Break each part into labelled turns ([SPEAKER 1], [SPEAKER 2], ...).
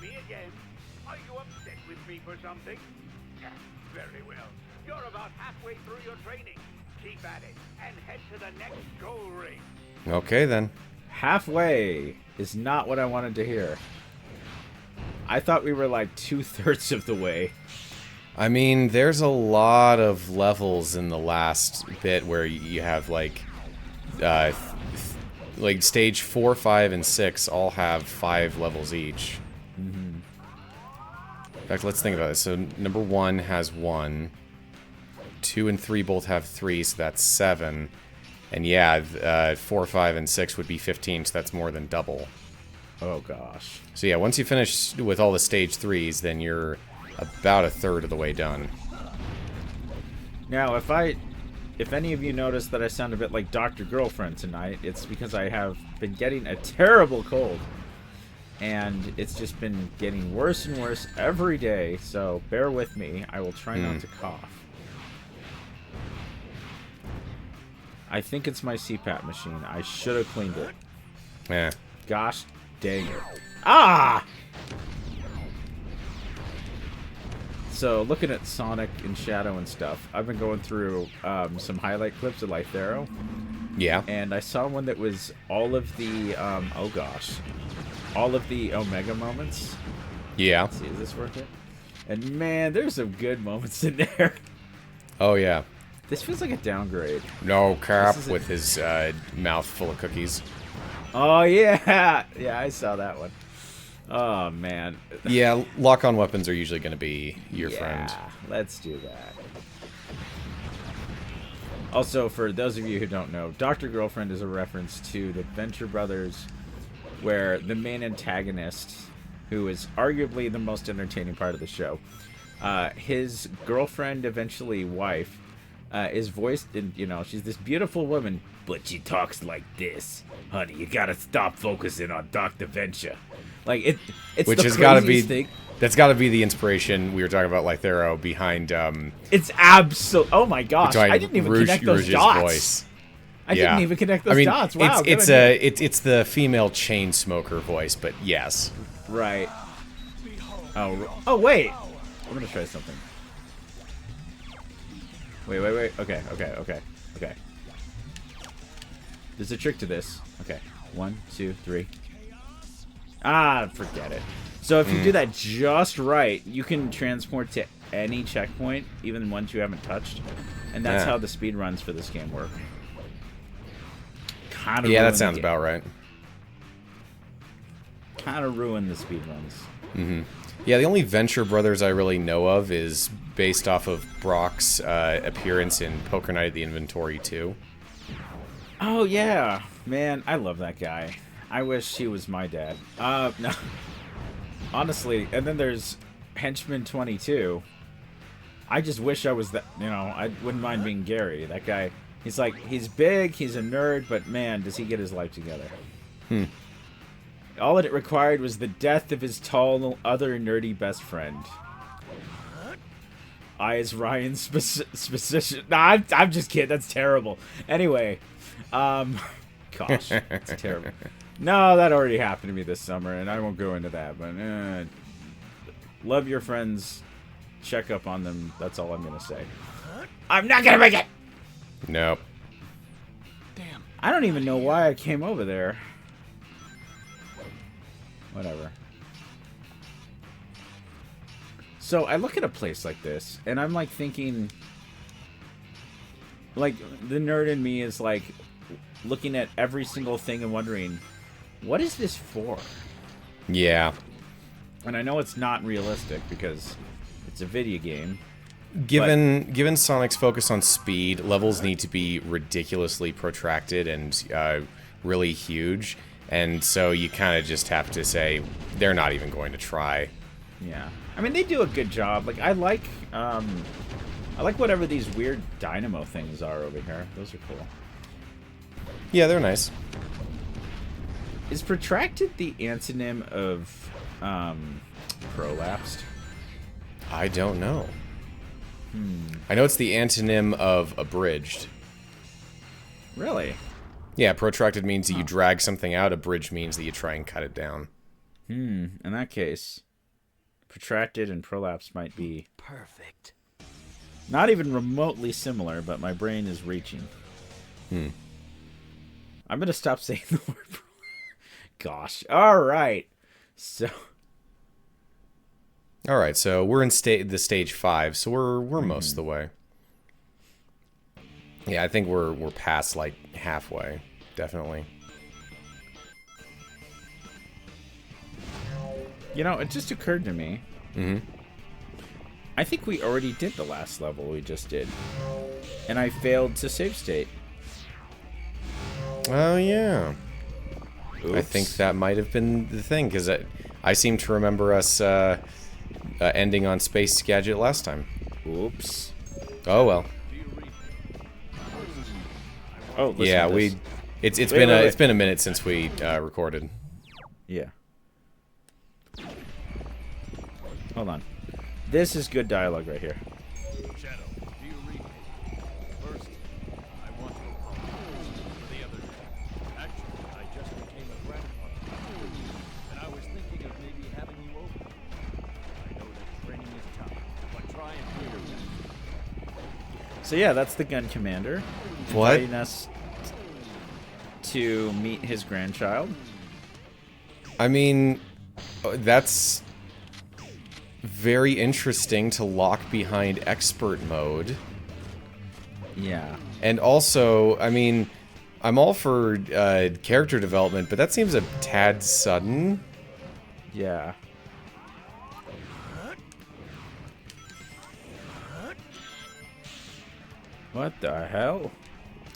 [SPEAKER 1] me again? Are you upset with me for something? Very well. You're about halfway through your training. Keep at it and head to the next goal ring.
[SPEAKER 2] Okay, then.
[SPEAKER 3] Halfway is not what I wanted to hear. I thought we were like 2/3 of the way.
[SPEAKER 2] I mean, there's a lot of levels in the last bit where you have like stage 4, 5, and 6 all have 5 levels each.
[SPEAKER 3] Mm-hmm.
[SPEAKER 2] In fact, let's think about this. So number 1 has 1. 2 and 3 both have 3, so that's 7. And yeah, 4, 5, and 6 would be 15, so that's more than double.
[SPEAKER 3] Oh gosh.
[SPEAKER 2] So yeah, once you finish with all the stage 3s, then you're about 1/3 of the way done.
[SPEAKER 3] Now, if any of you notice that I sound a bit like Dr. Girlfriend tonight, it's because I have been getting a terrible cold. And it's just been getting worse and worse every day, so bear with me. I will try not to cough. I think it's my CPAP machine. I should have cleaned it.
[SPEAKER 2] Yeah.
[SPEAKER 3] Gosh dang it. Ah! So, looking at Sonic and Shadow and stuff, I've been going through some highlight clips of Lythero.
[SPEAKER 2] Yeah.
[SPEAKER 3] And I saw one that was all of the, all of the Omega moments.
[SPEAKER 2] Yeah.
[SPEAKER 3] Let's see, is this worth it? And man, there's some good moments in there.
[SPEAKER 2] Oh, yeah.
[SPEAKER 3] This feels like a downgrade.
[SPEAKER 2] No Cap with his mouth full of cookies.
[SPEAKER 3] Oh, yeah. Yeah, I saw that one. Oh, man.
[SPEAKER 2] Yeah, lock-on weapons are usually going to be your friend.
[SPEAKER 3] Yeah, let's do that. Also, for those of you who don't know, Dr. Girlfriend is a reference to the Venture Brothers, where the main antagonist, who is arguably the most entertaining part of the show, his girlfriend, eventually wife, is voiced in, she's this beautiful woman, but she talks like this. Honey, you gotta stop focusing on Dr. Venture. Like, it's
[SPEAKER 2] Which
[SPEAKER 3] the
[SPEAKER 2] has got to
[SPEAKER 3] craziest
[SPEAKER 2] be...
[SPEAKER 3] thing.
[SPEAKER 2] That's got to be the inspiration we were talking about Lythero behind...
[SPEAKER 3] It's absolute. Oh my gosh! I didn't even connect those
[SPEAKER 2] Rouge's
[SPEAKER 3] dots.
[SPEAKER 2] Voice.
[SPEAKER 3] I didn't even connect those dots. Wow,
[SPEAKER 2] it's the female chain smoker voice, but yes.
[SPEAKER 3] Right. Oh wait. I'm gonna try something. Wait. Okay. There's a trick to this. Okay. 1, 2, 3. Ah, forget it. So if you do that just right, you can transport to any checkpoint, even ones you haven't touched. And that's how the speed runs for this game work.
[SPEAKER 2] Yeah, that sounds about right.
[SPEAKER 3] Kind of ruin the speed runs.
[SPEAKER 2] Mm-hmm. Yeah, the only Venture Brothers I really know of is based off of Brock's appearance in Poker Night at the Inventory 2.
[SPEAKER 3] Oh, yeah. Man, I love that guy. I wish he was my dad. No. Honestly, and then there's Henchman 22. I just wish I was that, I wouldn't mind being Gary. That guy, he's big, he's a nerd, but man, does he get his life together. All that it required was the death of his tall, other nerdy best friend. I as Ryan's specific... Nah, I'm just kidding, that's terrible. Anyway, gosh, it's terrible. No, that already happened to me this summer, and I won't go into that, but love your friends, check up on them, that's all I'm going to say. I'm not going to make it!
[SPEAKER 2] Nope.
[SPEAKER 3] Damn. I don't even know why I came over there. Whatever. So, I look at a place like this, and I'm, thinking... the nerd in me is, looking at every single thing and wondering... What is this for?
[SPEAKER 2] Yeah.
[SPEAKER 3] And I know it's not realistic because it's a video game.
[SPEAKER 2] Given Sonic's focus on speed, levels need to be ridiculously protracted and really huge. And so you kind of just have to say they're not even going to try.
[SPEAKER 3] Yeah. I mean, they do a good job. I like whatever these weird dynamo things are over here. Those are cool.
[SPEAKER 2] Yeah, they're nice.
[SPEAKER 3] Is protracted the antonym of prolapsed?
[SPEAKER 2] I don't know. I know it's the antonym of abridged.
[SPEAKER 3] Really?
[SPEAKER 2] Yeah, protracted means that you drag something out. Abridged means that you try and cut it down.
[SPEAKER 3] In that case, Protracted and prolapse might be
[SPEAKER 4] Perfect.
[SPEAKER 3] not even remotely similar, but my brain is reaching. I'm going to stop saying the word Gosh. All right. So
[SPEAKER 2] we're in the stage 5, so we're most of the way. Yeah, I think we're past like halfway, definitely.
[SPEAKER 3] You know, it just occurred to me. I think we already did the last level we just did. And I failed to save state.
[SPEAKER 2] Oh, yeah.
[SPEAKER 3] Oops.
[SPEAKER 2] I think that might have been the thing, because I seem to remember us ending on Space Gadget last time.
[SPEAKER 3] Oops.
[SPEAKER 2] Oh, well.
[SPEAKER 3] Oh, listen
[SPEAKER 2] yeah,
[SPEAKER 3] to this.
[SPEAKER 2] It's
[SPEAKER 3] Wait.
[SPEAKER 2] it's been a minute since we recorded.
[SPEAKER 3] Yeah. Hold on. This is good dialogue right here.
[SPEAKER 4] Shadow, do you read me? First, I want to apologize for the other day. Actually, I just became a grandfather, and I was thinking of maybe having you over. I know that training is tough, but try and do your best.
[SPEAKER 3] So yeah, that's the gun commander.
[SPEAKER 2] What?
[SPEAKER 3] Inviting us to meet his grandchild.
[SPEAKER 2] I mean, that's very interesting to lock behind expert mode.
[SPEAKER 3] Yeah.
[SPEAKER 2] And also, I mean, I'm all for character development, but that seems a tad sudden.
[SPEAKER 3] Yeah. What the hell?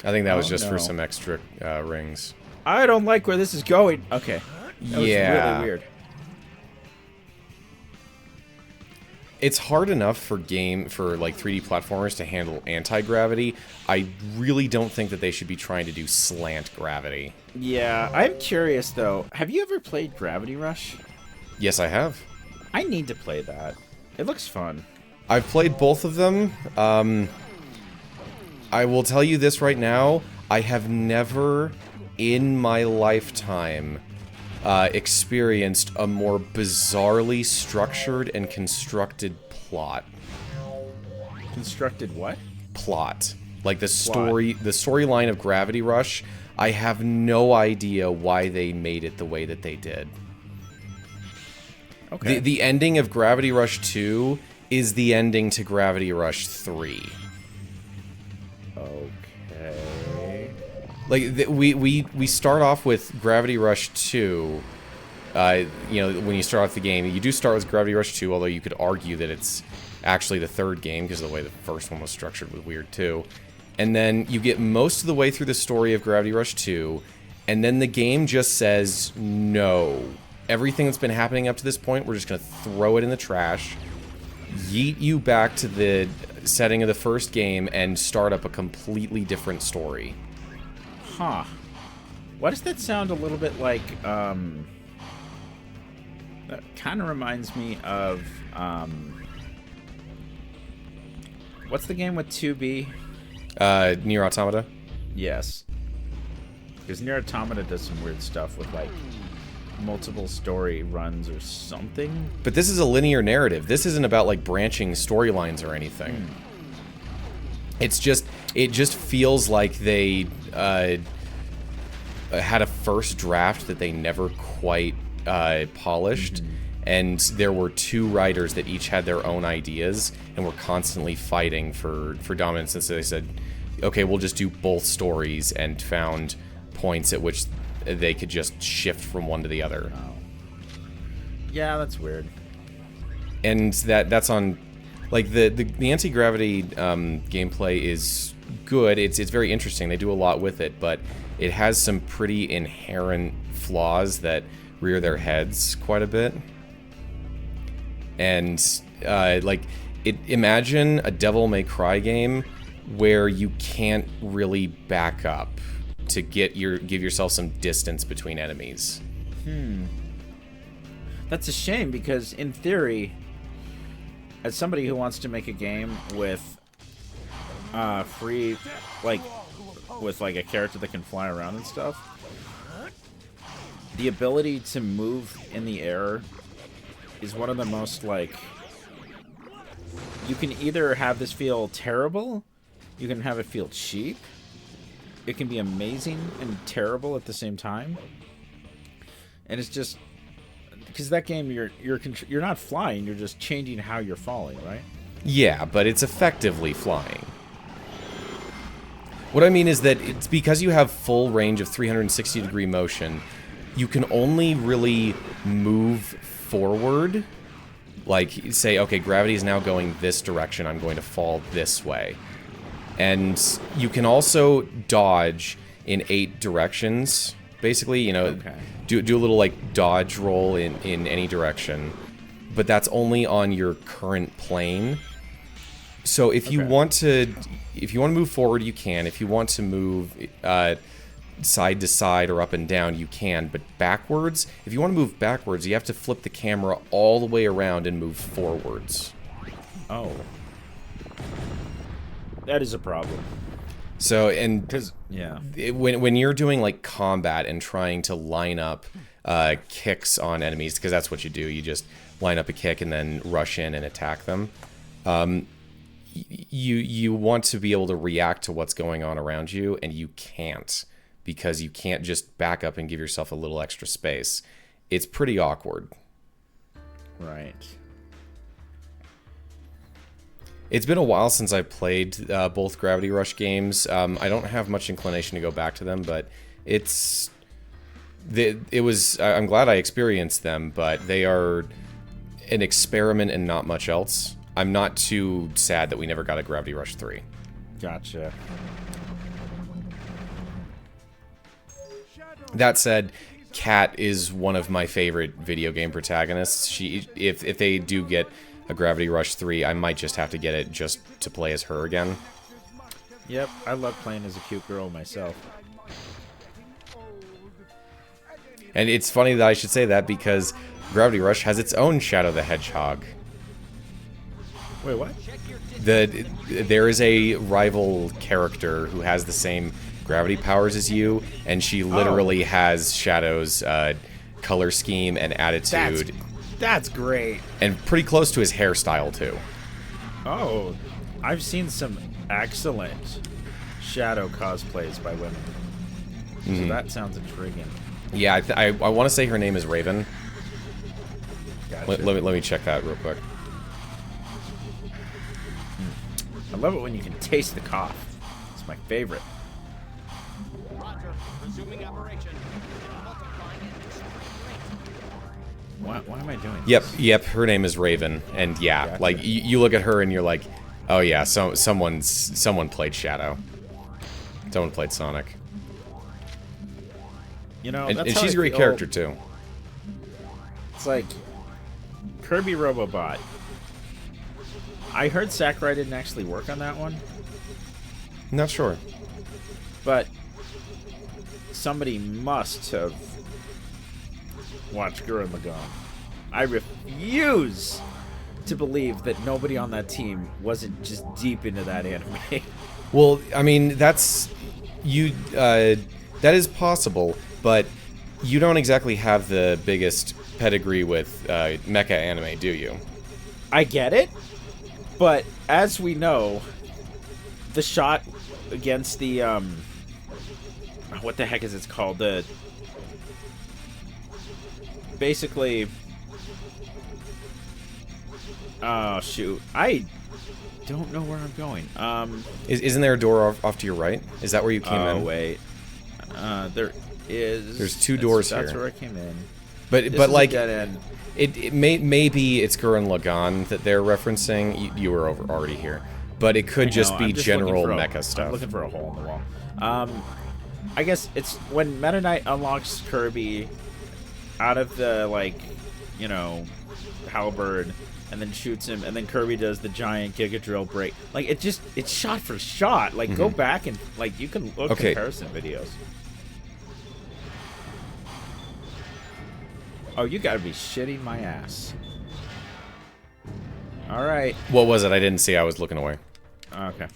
[SPEAKER 2] I think that was just
[SPEAKER 3] no.
[SPEAKER 2] for some extra rings.
[SPEAKER 3] I don't like where this is going. Okay. That was
[SPEAKER 2] Yeah.
[SPEAKER 3] really weird.
[SPEAKER 2] It's hard enough for like 3D platformers to handle anti-gravity. I really don't think that they should be trying to do slant gravity.
[SPEAKER 3] Yeah, I'm curious though. Have you ever played Gravity Rush?
[SPEAKER 2] Yes, I have.
[SPEAKER 3] I need to play that. It looks fun.
[SPEAKER 2] I've played both of them. I will tell you this right now. I have never in my lifetime experienced a more bizarrely structured and constructed plot.
[SPEAKER 3] Constructed what?
[SPEAKER 2] Plot. Like the storyline of Gravity Rush, I have no idea why they made it the way that they did.
[SPEAKER 3] Okay.
[SPEAKER 2] The ending of Gravity Rush 2 is the ending to Gravity Rush 3.
[SPEAKER 3] Okay.
[SPEAKER 2] Like, we start off with Gravity Rush 2. You know, when you start off the game, you do start with Gravity Rush 2, although you could argue that it's actually the third game, because of the way the first one was structured was weird, too. And then you get most of the way through the story of Gravity Rush 2, and then the game just says, no. Everything that's been happening up to this point, we're just going to throw it in the trash, yeet you back to the setting of the first game, and start up a completely different story.
[SPEAKER 3] Huh. Why does that sound a little bit like, that kind of reminds me of, what's the game with 2B?
[SPEAKER 2] Nier Automata?
[SPEAKER 3] Yes. Because Nier Automata does some weird stuff with, like, multiple story runs or something.
[SPEAKER 2] But this is a linear narrative. This isn't about, like, branching storylines or anything. It's just, it just feels like they had a first draft that they never quite polished, and there were two writers that each had their own ideas and were constantly fighting for dominance, and so they said, okay, we'll just do both stories, and found points at which they could just shift from one to the other.
[SPEAKER 3] Oh. Yeah, that's weird.
[SPEAKER 2] And that's on, like, the anti-gravity gameplay is good. It's very interesting. They do a lot with it, but it has some pretty inherent flaws that rear their heads quite a bit. And like, imagine a Devil May Cry game where you can't really back up to give yourself some distance between enemies.
[SPEAKER 3] That's a shame, because in theory, as somebody who wants to make a game with free, like, with like a character that can fly around and stuff, the ability to move in the air is one of the most, like... You can either have this feel terrible, you can have it feel cheap, it can be amazing and terrible at the same time. And it's just... Because that game, you're not flying, you're just changing how you're falling, right?
[SPEAKER 2] Yeah, but it's effectively flying. What I mean is that it's because you have full range of 360-degree motion, you can only really move forward. Like, say, okay, gravity is now going this direction, I'm going to fall this way. And you can also dodge in 8 directions. Basically, you know,
[SPEAKER 3] okay.
[SPEAKER 2] do a little, like, dodge roll in any direction. But that's only on your current plane. So if you want to move forward, you can. If you want to move side to side or up and down, you can. But backwards, if you want to move backwards, you have to flip the camera all the way around and move forwards.
[SPEAKER 3] Oh. That is a problem.
[SPEAKER 2] So, and
[SPEAKER 3] yeah,
[SPEAKER 2] when you're doing like combat and trying to line up kicks on enemies, because that's what you do, you just line up a kick and then rush in and attack them. You want to be able to react to what's going on around you, and you can't, because you can't just back up and give yourself a little extra space. It's pretty awkward.
[SPEAKER 3] Right.
[SPEAKER 2] It's been a while since I played both Gravity Rush games. I don't have much inclination to go back to them, but I'm glad I experienced them, but they are an experiment and not much else. I'm not too sad that we never got a Gravity Rush 3.
[SPEAKER 3] Gotcha.
[SPEAKER 2] That said, Kat is one of my favorite video game protagonists. If they do get a Gravity Rush 3, I might just have to get it just to play as her again.
[SPEAKER 3] Yep, I love playing as a cute girl myself.
[SPEAKER 2] And it's funny that I should say that, because Gravity Rush has its own Shadow the Hedgehog.
[SPEAKER 3] Wait, what?
[SPEAKER 2] There is a rival character who has the same gravity powers as you, and she literally has Shadow's color scheme and attitude.
[SPEAKER 3] That's great.
[SPEAKER 2] And pretty close to his hairstyle, too.
[SPEAKER 3] Oh, I've seen some excellent Shadow cosplays by women. So that sounds intriguing.
[SPEAKER 2] Yeah, I want to say her name is Raven.
[SPEAKER 3] Gotcha.
[SPEAKER 2] Let me check that real quick.
[SPEAKER 3] I love it when you can taste the cough. It's my favorite.
[SPEAKER 5] Roger. Resuming operation.
[SPEAKER 3] Why am I doing this?
[SPEAKER 2] Yep, her name is Raven. And yeah,
[SPEAKER 3] Gotcha.
[SPEAKER 2] like, you look at her and you're like, oh yeah, someone played Shadow. Someone played Sonic.
[SPEAKER 3] You know,
[SPEAKER 2] And
[SPEAKER 3] that's how
[SPEAKER 2] she's
[SPEAKER 3] I
[SPEAKER 2] a great
[SPEAKER 3] feel.
[SPEAKER 2] character, too.
[SPEAKER 3] It's like Kirby Robobot. I heard Sakurai didn't actually work on that one,
[SPEAKER 2] Not sure.
[SPEAKER 3] but somebody must have watched Gurren Lagann. I refuse to believe that nobody on that team wasn't just deep into that anime.
[SPEAKER 2] Well, I mean, that is possible, but you don't exactly have the biggest pedigree with mecha anime, do you?
[SPEAKER 3] I get it, but as we know, the shot against the what the heck is it called? Basically, oh shoot, I don't know where I'm going.
[SPEAKER 2] Isn't there a door off to your right? Is that where you came in?
[SPEAKER 3] Oh wait, there is.
[SPEAKER 2] There's 2 doors
[SPEAKER 3] That's
[SPEAKER 2] here.
[SPEAKER 3] where I came in.
[SPEAKER 2] But
[SPEAKER 3] This
[SPEAKER 2] but
[SPEAKER 3] is
[SPEAKER 2] like
[SPEAKER 3] a dead end.
[SPEAKER 2] it maybe it's Gurren Lagann that they're referencing. You were already here, but it could just be
[SPEAKER 3] I'm just
[SPEAKER 2] general
[SPEAKER 3] looking for
[SPEAKER 2] mecha stuff.
[SPEAKER 3] I'm looking for a hole in the wall. I guess it's when Meta Knight unlocks Kirby out of the, like, you know, halberd, and then shoots him, and then Kirby does the giant Giga Drill break. Like, it's shot for shot. Like, go back and, like, you can look comparison videos. Oh, you gotta be shitting my ass. Alright.
[SPEAKER 2] What was it? I didn't see. I was looking away.
[SPEAKER 3] Okay.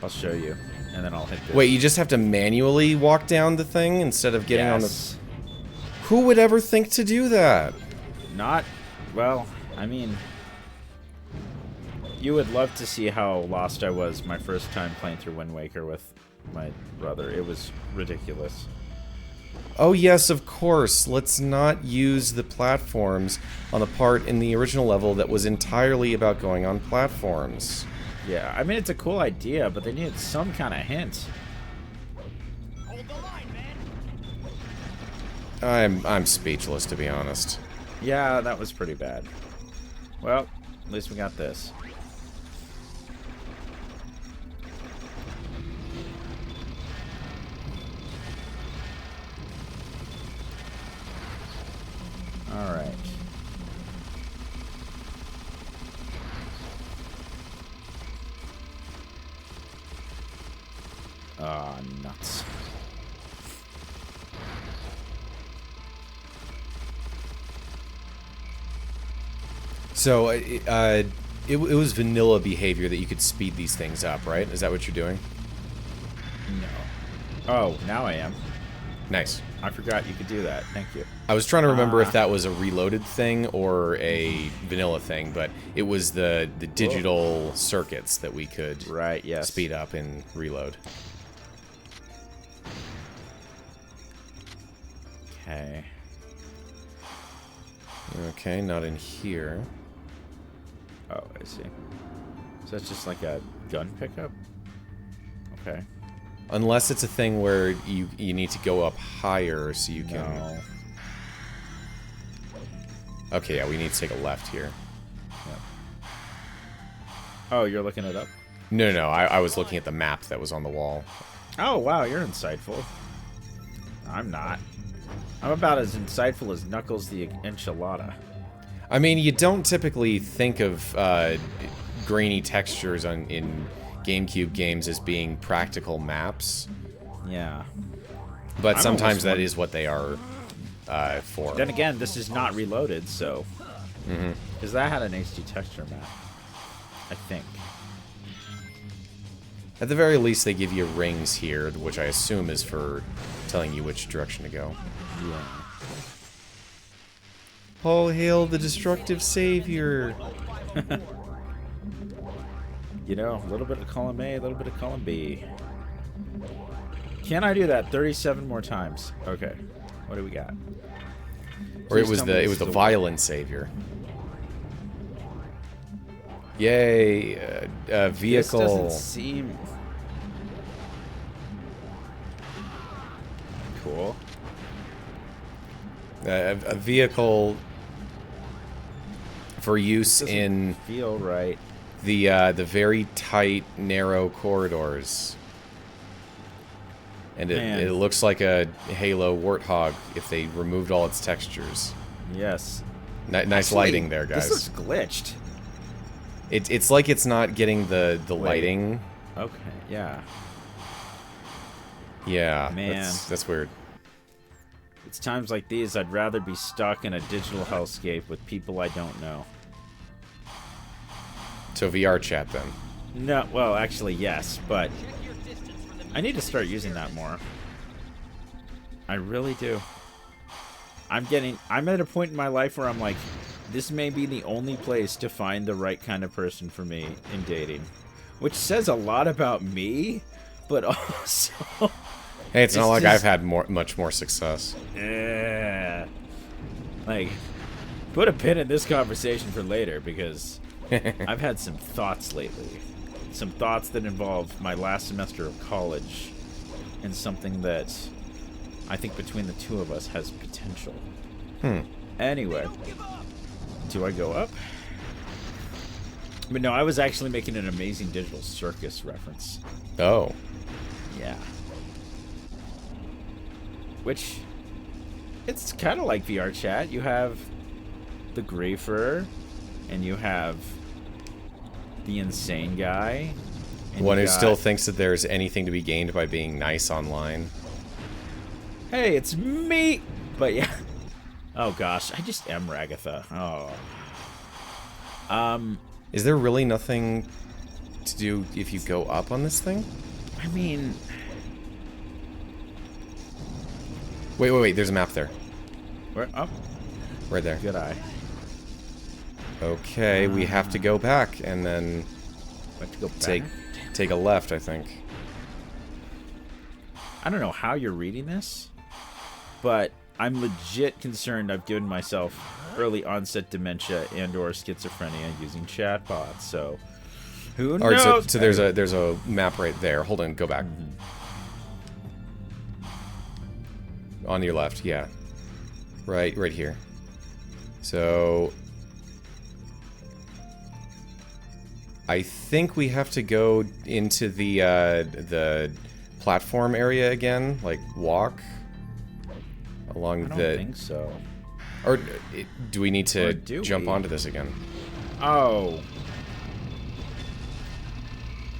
[SPEAKER 3] I'll show you, and then I'll hit this.
[SPEAKER 2] Wait, you just have to manually walk down the thing instead of getting on the...
[SPEAKER 3] Yes.
[SPEAKER 2] Who would ever think to do that?
[SPEAKER 3] Not, well, I mean, you would love to see how lost I was my first time playing through Wind Waker with my brother. It was ridiculous.
[SPEAKER 2] Oh yes, of course. Let's not use the platforms on the part in the original level that was entirely about going on platforms.
[SPEAKER 3] Yeah, I mean, it's a cool idea, but they needed some kind of hint.
[SPEAKER 5] Hold the line, man.
[SPEAKER 2] I'm speechless, to be honest.
[SPEAKER 3] Yeah, that was pretty bad. Well, at least we got this. All right. Ah, nuts.
[SPEAKER 2] So, it was vanilla behavior that you could speed these things up, right? Is that what you're doing?
[SPEAKER 3] No. Oh, now I am.
[SPEAKER 2] Nice.
[SPEAKER 3] I forgot you could do that. Thank you.
[SPEAKER 2] I was trying to remember if that was a reloaded thing or a vanilla thing, but it was the digital circuits that we could
[SPEAKER 3] Right, yes.
[SPEAKER 2] speed up and reload.
[SPEAKER 3] Okay.
[SPEAKER 2] Okay, not in here.
[SPEAKER 3] Oh, I see. So that's just like a gun pickup? Okay.
[SPEAKER 2] Unless it's a thing where you need to go up higher so you can...
[SPEAKER 3] No.
[SPEAKER 2] Okay, yeah, we need to take a left here.
[SPEAKER 3] Yep. Oh, you're looking it up?
[SPEAKER 2] No, I was looking at the map that was on the wall.
[SPEAKER 3] Oh, wow, you're insightful. I'm not. I'm about as insightful as Knuckles the Enchilada.
[SPEAKER 2] I mean, you don't typically think of grainy textures in GameCube games as being practical maps,
[SPEAKER 3] Yeah.
[SPEAKER 2] but
[SPEAKER 3] I'm
[SPEAKER 2] sometimes
[SPEAKER 3] almost
[SPEAKER 2] that
[SPEAKER 3] one-
[SPEAKER 2] is what they are for.
[SPEAKER 3] Then again, this is not reloaded, so... Because that had an HD texture map. I think.
[SPEAKER 2] At the very least, they give you rings here, which I assume is for telling you which direction to go.
[SPEAKER 3] Yeah.
[SPEAKER 2] All hail the destructive savior!
[SPEAKER 3] You know, a little bit of column A, a little bit of column B. Can I do that 37 more times? Okay. What do we got?
[SPEAKER 2] Or it
[SPEAKER 3] Please
[SPEAKER 2] was
[SPEAKER 3] tell me
[SPEAKER 2] the
[SPEAKER 3] this is the
[SPEAKER 2] violent savior. Yay!
[SPEAKER 3] This
[SPEAKER 2] Vehicle.
[SPEAKER 3] doesn't seem... Cool.
[SPEAKER 2] A vehicle for use
[SPEAKER 3] Doesn't
[SPEAKER 2] in
[SPEAKER 3] feel right.
[SPEAKER 2] the very tight, narrow corridors. And
[SPEAKER 3] Man.
[SPEAKER 2] it looks like a Halo Warthog if they removed all its textures.
[SPEAKER 3] Yes.
[SPEAKER 2] Nice
[SPEAKER 3] Actually,
[SPEAKER 2] lighting there, guys.
[SPEAKER 3] This looks glitched.
[SPEAKER 2] It's like it's not getting the lighting.
[SPEAKER 3] Okay, yeah.
[SPEAKER 2] Yeah,
[SPEAKER 3] Man.
[SPEAKER 2] that's weird.
[SPEAKER 3] It's times like these I'd rather be stuck in a digital hellscape with people I don't know.
[SPEAKER 2] So VR chat then.
[SPEAKER 3] No, well, actually, yes, but I need to start using that more. I really do. I'm at a point in my life where I'm like, this may be the only place to find the right kind of person for me in dating. Which says a lot about me, but also...
[SPEAKER 2] Hey, it's not like
[SPEAKER 3] just-
[SPEAKER 2] I've had much more success.
[SPEAKER 3] Like, put a pin in this conversation for later, because I've had some thoughts lately. Some thoughts that involve my last semester of college, and something that I think between the two of us has potential. Anyway, do I go up? But no, I was actually making an Amazing Digital Circus reference.
[SPEAKER 2] Oh.
[SPEAKER 3] Yeah. Which, it's kind of like VR chat. You have the Grafer, and you have the insane guy. And
[SPEAKER 2] One
[SPEAKER 3] you
[SPEAKER 2] who
[SPEAKER 3] got-
[SPEAKER 2] still thinks that there's anything to be gained by being nice online.
[SPEAKER 3] Hey, it's me! But yeah. Oh gosh, I just am Ragatha. Oh.
[SPEAKER 2] Is there really nothing to do if you go up on this thing?
[SPEAKER 3] I mean...
[SPEAKER 2] Wait, there's a map there.
[SPEAKER 3] Where? Oh,
[SPEAKER 2] Right there.
[SPEAKER 3] good eye.
[SPEAKER 2] Okay, we have to go back and then
[SPEAKER 3] I have to go back.
[SPEAKER 2] take a left, I think.
[SPEAKER 3] I don't know how you're reading this, but I'm legit concerned I've given myself early onset dementia and or schizophrenia using chatbots. So who knows?
[SPEAKER 2] All right, so there's a map right there. Hold on, go back. On your left, yeah. Right here. So I think we have to go into the platform area again, like walk along
[SPEAKER 3] I don't think so.
[SPEAKER 2] Or do we need to jump
[SPEAKER 3] we?
[SPEAKER 2] onto this again?
[SPEAKER 3] Oh.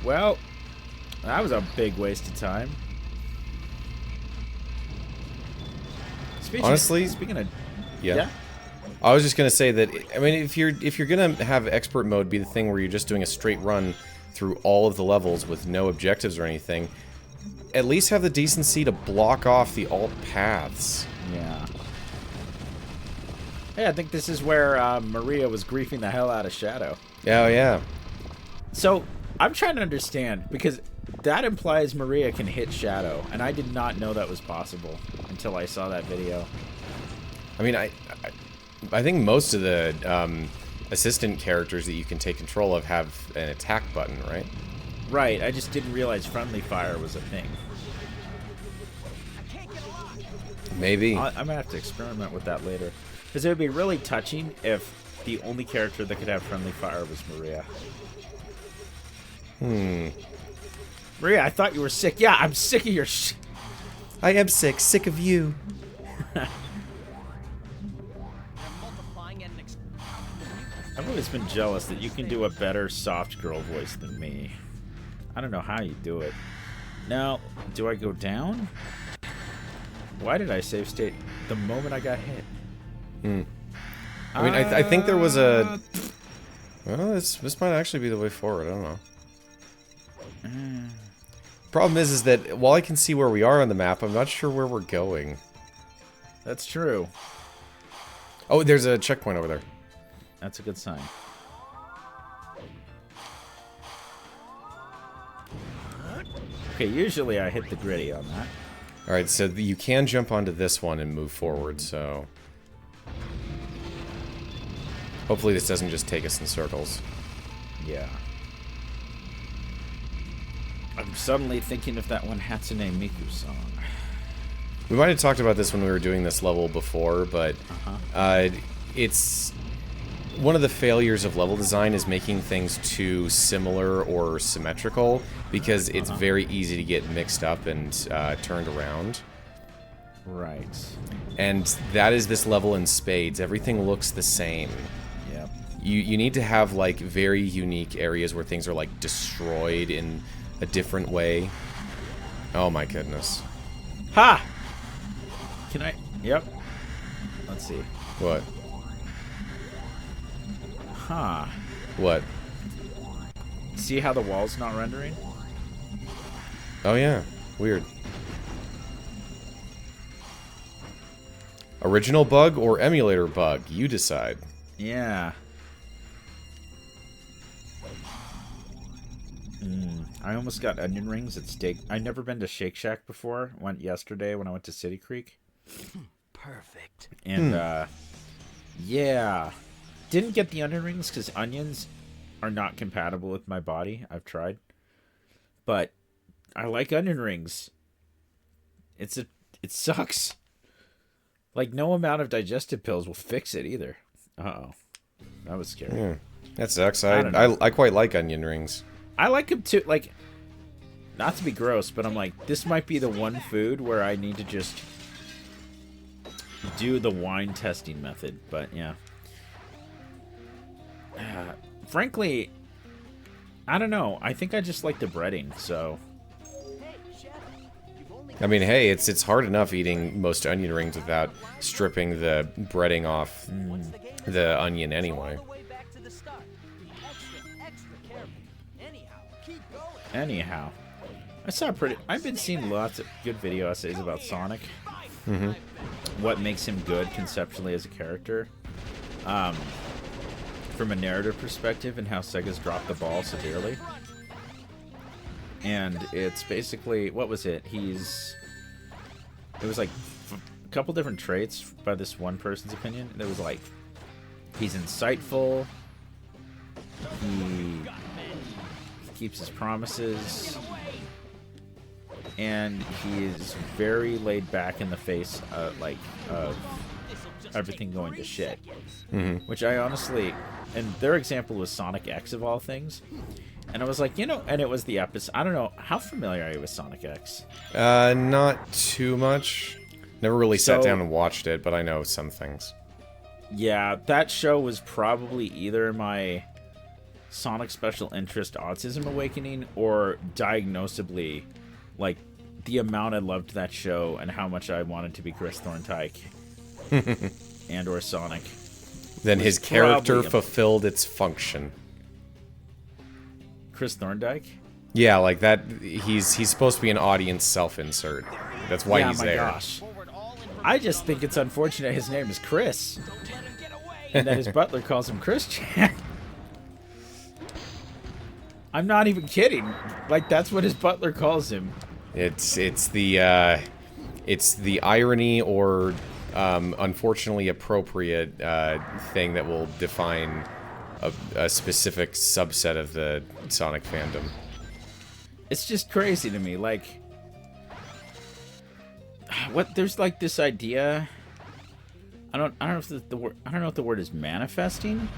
[SPEAKER 3] Well, that was a big waste of time.
[SPEAKER 2] Honestly,
[SPEAKER 3] speaking of,
[SPEAKER 2] yeah. I was just gonna say that, I mean, if you're gonna have expert mode be the thing where you're just doing a straight run through all of the levels with no objectives or anything, at least have the decency to block off the alt paths.
[SPEAKER 3] Yeah. Hey, I think this is where Maria was griefing the hell out of Shadow.
[SPEAKER 2] Oh yeah.
[SPEAKER 3] So I'm trying to understand, because that implies Maria can hit Shadow, and I did not know that was possible until I saw that video.
[SPEAKER 2] I mean, I think most of the assistant characters that you can take control of have an attack button, right?
[SPEAKER 3] Right, I just didn't realize friendly fire was a thing.
[SPEAKER 2] Maybe.
[SPEAKER 3] I'm gonna have to experiment with that later. Because it would be really touching if the only character that could have friendly fire was Maria. Maria, I thought you were sick. Yeah, I'm sick of your shit.
[SPEAKER 2] I am sick of you.
[SPEAKER 3] I've always been jealous that you can do a better soft girl voice than me. I don't know how you do it. Now, do I go down? Why did I save state the moment I got hit?
[SPEAKER 2] I mean, I think there was a... Well, this might actually be the way forward. I don't know. Problem is that while I can see where we are on the map, I'm not sure where we're going.
[SPEAKER 3] That's true.
[SPEAKER 2] Oh, there's a checkpoint over there.
[SPEAKER 3] That's a good sign. Okay, usually I hit the gritty on that.
[SPEAKER 2] Alright, so you can jump onto this one and move forward, so... Hopefully this doesn't just take us in circles.
[SPEAKER 3] Yeah. I'm suddenly thinking of that one Hatsune Miku song.
[SPEAKER 2] We might have talked about this when we were doing this level before, but it's... One of the failures of level design is making things too similar or symmetrical, because it's very easy to get mixed up and turned around.
[SPEAKER 3] Right.
[SPEAKER 2] And that is this level in spades. Everything looks the same.
[SPEAKER 3] Yep.
[SPEAKER 2] You need to have, like, very unique areas where things are, like, destroyed in a different way. Oh my goodness.
[SPEAKER 3] Ha! Can I... Yep. Let's see.
[SPEAKER 2] What?
[SPEAKER 3] Huh.
[SPEAKER 2] What?
[SPEAKER 3] See how the wall's not rendering?
[SPEAKER 2] Oh yeah. Weird. Original bug or emulator bug? You decide.
[SPEAKER 3] Yeah. I almost got onion rings at Steak. I've never been to Shake Shack before. Went yesterday when I went to City Creek.
[SPEAKER 5] Perfect.
[SPEAKER 3] And, yeah. Didn't get the onion rings because onions are not compatible with my body. I've tried. But I like onion rings. It sucks. Like, no amount of digestive pills will fix it either. Uh-oh. That was scary.
[SPEAKER 2] Yeah. That sucks.
[SPEAKER 3] I
[SPEAKER 2] I quite like onion rings.
[SPEAKER 3] I like them too. Like, not to be gross, but I'm like, this might be the one food where I need to just do the wine testing method. But, yeah. Frankly, I don't know. I think I just like the breading, so...
[SPEAKER 2] I mean, hey, it's hard enough eating most onion rings without stripping the breading off the onion anyway.
[SPEAKER 3] Anyhow, I've been seeing lots of good video essays about Sonic. What makes him good conceptually as a character. from a narrative perspective and how Sega's dropped the ball severely. And it's basically, what was it? It was like a couple different traits by this one person's opinion. There was like, he's insightful, he keeps his promises, and he is very laid back in the face of everything going to shit.
[SPEAKER 2] Mm-hmm.
[SPEAKER 3] Which I honestly, and their example was Sonic X of all things. And I was like, and it was the episode. I don't know, how familiar are you with Sonic X?
[SPEAKER 2] Not too much. Never really sat down and watched it, but I know some things.
[SPEAKER 3] Yeah, that show was probably either my Sonic Special Interest Autism Awakening or diagnosably, like, the amount I loved that show and how much I wanted to be Chris Thorndyke and or Sonic.
[SPEAKER 2] Then his character fulfilled its function.
[SPEAKER 3] Chris Thorndyke?
[SPEAKER 2] Yeah, like that. He's supposed to be an audience self-insert. That's why he's there.
[SPEAKER 3] Gosh. I just think it's unfortunate his name is Chris, and that his butler calls him Christian. I'm not even kidding. Like, that's what his butler calls him.
[SPEAKER 2] It's the irony or unfortunately appropriate thing that will define a specific subset of the Sonic fandom.
[SPEAKER 3] It's just crazy to me. Like, what? There's like this idea. I don't know if the word. I don't know if the word is manifesting,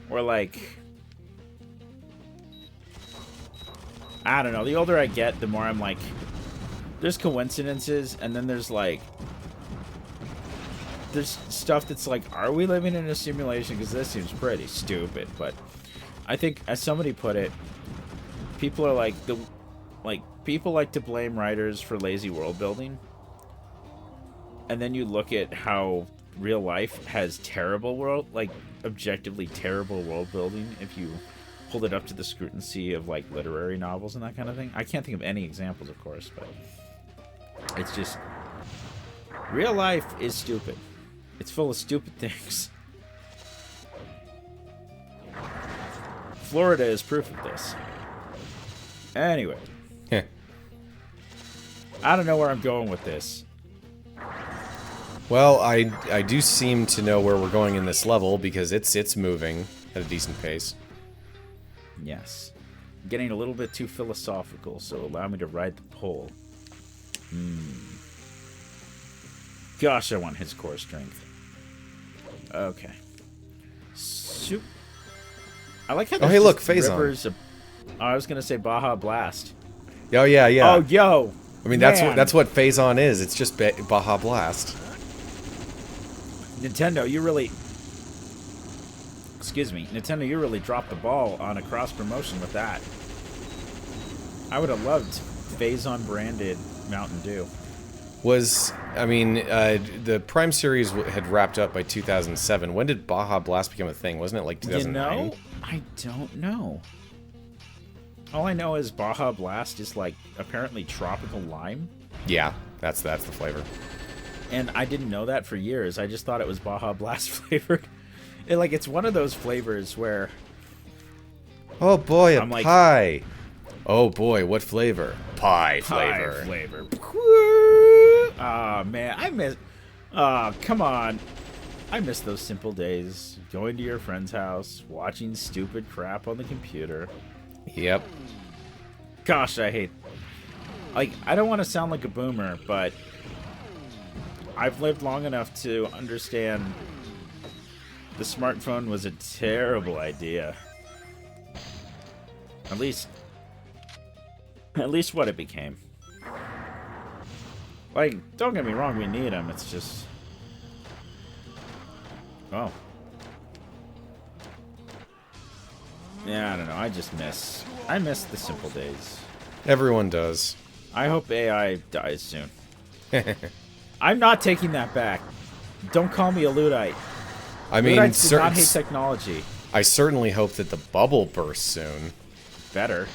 [SPEAKER 3] or like. I don't know. The older I get, the more I'm like, there's coincidences, and then there's like, there's stuff that's like, are we living in a simulation? Because this seems pretty stupid. But I think, as somebody put it, people are like people like to blame writers for lazy world building, and then you look at how real life has terrible objectively terrible world building. If you pulled it up to the scrutiny of like literary novels and that kind of thing. I can't think of any examples, of course, but it's just real life is stupid. It's full of stupid things. Florida is proof of this. Anyway. I don't know where I'm going with this.
[SPEAKER 2] Well, I do seem to know where we're going in this level because it's moving at a decent pace.
[SPEAKER 3] Yes. I'm getting a little bit too philosophical, so allow me to ride the pole. Gosh, I want his core strength. Okay. Soup. I like how
[SPEAKER 2] hey, look, Phazon.
[SPEAKER 3] I was going to say Baja Blast.
[SPEAKER 2] Oh, yeah.
[SPEAKER 3] Oh, yo.
[SPEAKER 2] I mean, that's what Phazon is. It's just Baja Blast.
[SPEAKER 3] Nintendo, you really... Excuse me. Nintendo, you really dropped the ball on a cross-promotion with that. I would have loved Phazon-branded Mountain Dew. The Prime series had wrapped up by 2007. When did Baja Blast become a thing? Wasn't it like 2009? You know, I don't know. All I know is Baja Blast is like apparently tropical lime.
[SPEAKER 2] Yeah, that's the flavor.
[SPEAKER 3] And I didn't know that for years. I just thought it was Baja Blast flavored. It's one of those flavors where...
[SPEAKER 2] Oh boy, a pie. Oh boy, what flavor? Pie flavor.
[SPEAKER 3] Pie flavor. Oh, man, I miss... Oh, come on. I miss those simple days. Going to your friend's house, watching stupid crap on the computer.
[SPEAKER 2] Yep.
[SPEAKER 3] Gosh, I hate... Like, I don't want to sound like a boomer, but... I've lived long enough to understand the smartphone was a terrible idea. At least what it became. Like, don't get me wrong, we need them. It's just... Oh. Yeah, I don't know. I miss the simple days.
[SPEAKER 2] Everyone does.
[SPEAKER 3] I hope AI dies soon. I'm not taking that back. Don't call me a Luddite.
[SPEAKER 2] I mean,
[SPEAKER 3] Luddites do not hate technology.
[SPEAKER 2] I certainly hope that the bubble bursts soon.
[SPEAKER 3] Better.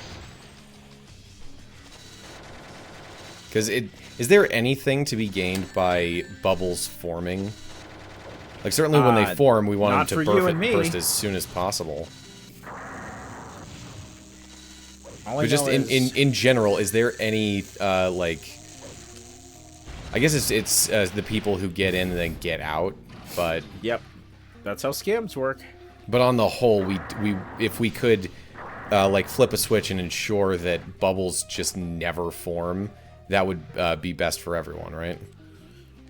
[SPEAKER 3] Because
[SPEAKER 2] is there anything to be gained by bubbles forming? Like, certainly when they form, we want
[SPEAKER 3] not
[SPEAKER 2] them
[SPEAKER 3] for
[SPEAKER 2] to
[SPEAKER 3] you and me.
[SPEAKER 2] burst as soon as possible.
[SPEAKER 3] All I
[SPEAKER 2] But just
[SPEAKER 3] know is-
[SPEAKER 2] in general, is there any, like... I guess it's the people who get in and then get out, but...
[SPEAKER 3] Yep. That's how scams work.
[SPEAKER 2] But on the whole, we if we could, like, flip a switch and ensure that bubbles just never form, that would be best for everyone, right?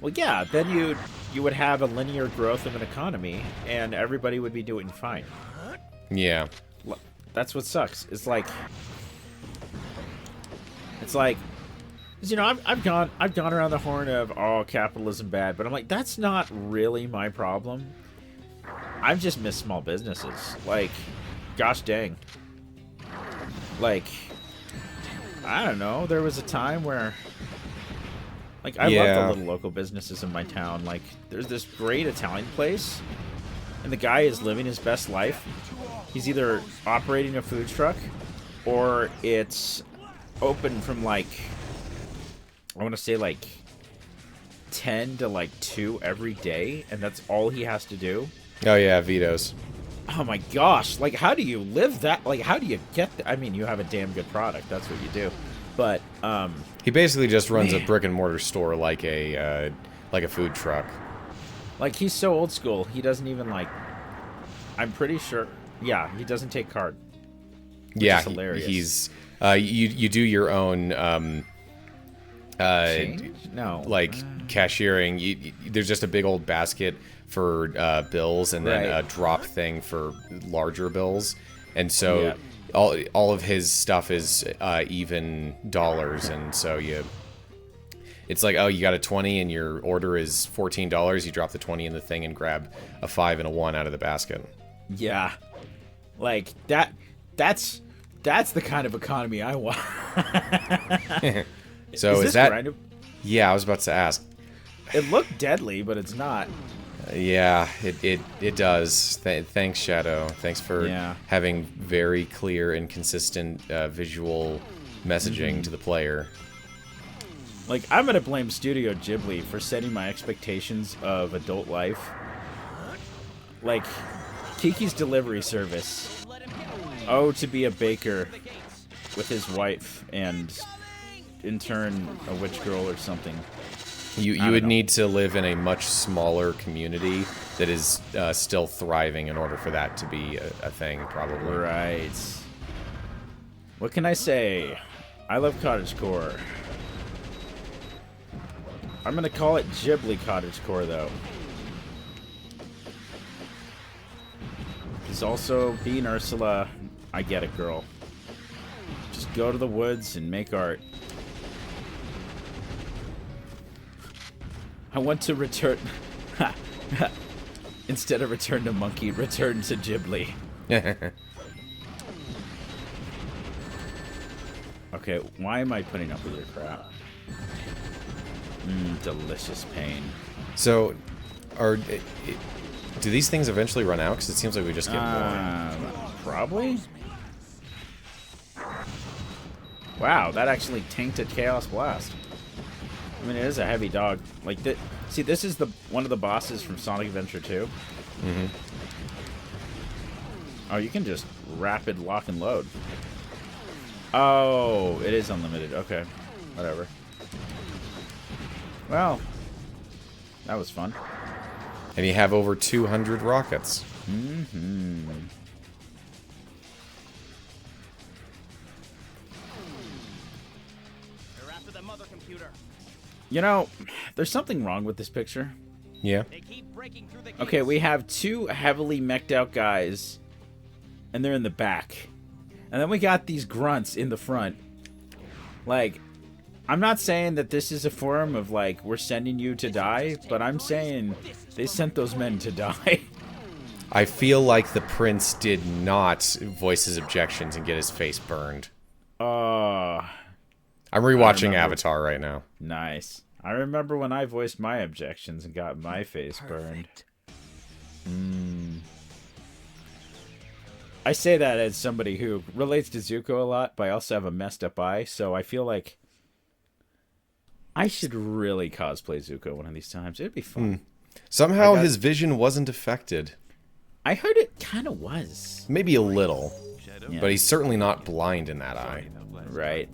[SPEAKER 3] Well, yeah, then you would have a linear growth of an economy, and everybody would be doing fine.
[SPEAKER 2] Yeah.
[SPEAKER 3] That's what sucks. It's like, 'cause, you know, I've gone around the horn of, oh, capitalism bad, but I'm like, that's not really my problem. I've just missed small businesses. Like, gosh dang. Like, I don't know. There was a time where, like, I love the little local businesses in my town. Like, there's this great Italian place, and the guy is living his best life. He's either operating a food truck, or it's open from, like, I want to say, like, 10 to, like, 2 every day, and that's all he has to do.
[SPEAKER 2] Oh, yeah, Vito's.
[SPEAKER 3] Oh, my gosh. Like, how do you live that? Like, how do you get that? I mean, you have a damn good product. That's what you do. But,
[SPEAKER 2] He basically just runs a brick-and-mortar store like a food truck.
[SPEAKER 3] like, he's so old school. He doesn't even, like, I'm pretty sure. Yeah, he doesn't take card.
[SPEAKER 2] Yeah,
[SPEAKER 3] is hilarious.
[SPEAKER 2] he's... you do your own...
[SPEAKER 3] Change? No.
[SPEAKER 2] like cashiering. There's just a big old basket for bills, and then
[SPEAKER 3] Right.
[SPEAKER 2] a drop thing for larger bills. And so
[SPEAKER 3] Yeah.
[SPEAKER 2] all of his stuff is even dollars, and so it's like, oh, you got a 20 and your order is $14. You drop the 20 in the thing and grab a 5 and a 1 out of the basket.
[SPEAKER 3] Yeah. Like, that's the kind of economy I want.
[SPEAKER 2] So is
[SPEAKER 3] this
[SPEAKER 2] that...
[SPEAKER 3] grind-
[SPEAKER 2] Yeah, I was about to ask.
[SPEAKER 3] It looked deadly, but it's not.
[SPEAKER 2] Yeah, it does. Thanks, Shadow. Thanks for having very clear and consistent visual messaging to the player.
[SPEAKER 3] Like, I'm gonna blame Studio Ghibli for setting my expectations of adult life. Like, Kiki's Delivery Service. Oh, to be a baker with his wife and, in turn, a witch girl or something.
[SPEAKER 2] You would need to live in a much smaller community that is still thriving in order for that to be a thing, probably.
[SPEAKER 3] Right. What can I say? I love cottagecore. I'm gonna call it Ghibli cottagecore, though. He's also being Ursula. I get it, girl. Just go to the woods and make art. I want to return... Instead of return to monkey, return to Ghibli. Okay, why am I putting up with your crap? Delicious pain.
[SPEAKER 2] So, do these things eventually run out? Because it seems like we just get more.
[SPEAKER 3] Probably. Wow, that actually tainted Chaos Blast. I mean, it is a heavy dog. Like, see, this is one of the bosses from Sonic Adventure 2.
[SPEAKER 2] Mm-hmm.
[SPEAKER 3] Oh, you can just rapid lock and load. Oh, it is unlimited. Okay, whatever. Well, that was fun.
[SPEAKER 2] And you have over 200 rockets.
[SPEAKER 3] Mm-hmm.
[SPEAKER 5] They're after the mother computer.
[SPEAKER 3] You know, there's something wrong with this picture.
[SPEAKER 2] Yeah.
[SPEAKER 5] They keep breaking through the gates.
[SPEAKER 3] Okay, we have two heavily mech'd out guys, and they're in the back. And then we got these grunts in the front. Like, I'm not saying that this is a form of, like, we're sending you to die, but I'm saying they sent those men to die.
[SPEAKER 2] I feel like the prince did not voice his objections and get his face burned. I'm rewatching Avatar right now.
[SPEAKER 3] Nice. I remember when I voiced my objections and got my face burned. I say that as somebody who relates to Zuko a lot, but I also have a messed up eye, so I feel like I should really cosplay Zuko one of these times. It'd be fun.
[SPEAKER 2] Somehow
[SPEAKER 3] got-
[SPEAKER 2] his vision wasn't affected.
[SPEAKER 3] I heard it kind of was.
[SPEAKER 2] Maybe a little.
[SPEAKER 3] Yeah.
[SPEAKER 2] But he's certainly not blind in that eye.
[SPEAKER 3] Right.